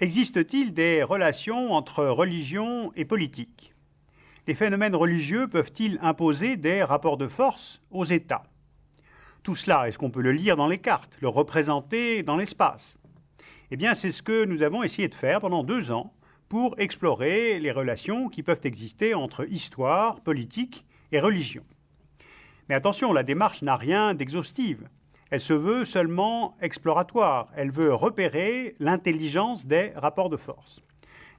Existe-t-il des relations entre religion et politique? Les phénomènes religieux peuvent-ils imposer des rapports de force aux États? Tout cela, est-ce qu'on peut le lire dans les cartes, le représenter dans l'espace? Eh bien, c'est ce que nous avons essayé de faire pendant 2 ans pour explorer les relations qui peuvent exister entre histoire, politique et religion. Mais attention, la démarche n'a rien d'exhaustive. Elle se veut seulement exploratoire. Elle veut repérer l'intelligence des rapports de force.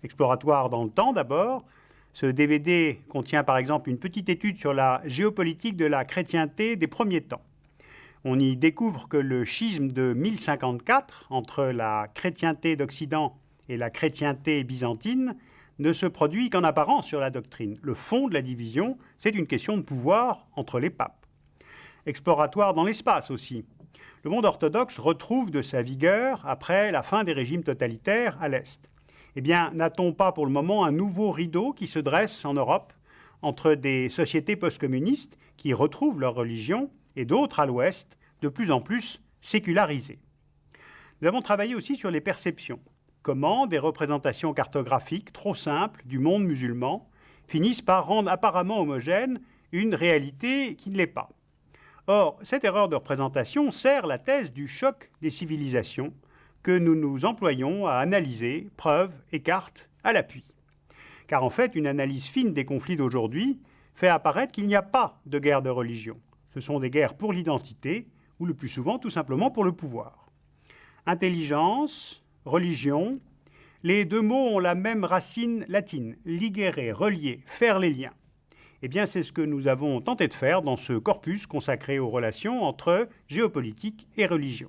Exploratoire dans le temps d'abord. Ce DVD contient par exemple une petite étude sur la géopolitique de la chrétienté des premiers temps. On y découvre que le schisme de 1054 entre la chrétienté d'Occident et la chrétienté byzantine ne se produit qu'en apparence sur la doctrine. Le fond de la division, c'est une question de pouvoir entre les papes. Exploratoire dans l'espace aussi. Le monde orthodoxe retrouve de sa vigueur après la fin des régimes totalitaires à l'Est. Eh bien, n'a-t-on pas pour le moment un nouveau rideau qui se dresse en Europe entre des sociétés post-communistes qui retrouvent leur religion et d'autres à l'Ouest de plus en plus sécularisées? Nous avons travaillé aussi sur les perceptions. Comment des représentations cartographiques trop simples du monde musulman finissent par rendre apparemment homogène une réalité qui ne l'est pas. Or, cette erreur de représentation sert la thèse du choc des civilisations que nous nous employons à analyser, preuves et cartes à l'appui. Car en fait, une analyse fine des conflits d'aujourd'hui fait apparaître qu'il n'y a pas de guerre de religion. Ce sont des guerres pour l'identité ou le plus souvent tout simplement pour le pouvoir. Intelligence, religion, les deux mots ont la même racine latine, ligere, relier, faire les liens. Eh bien, c'est ce que nous avons tenté de faire dans ce corpus consacré aux relations entre géopolitique et religion.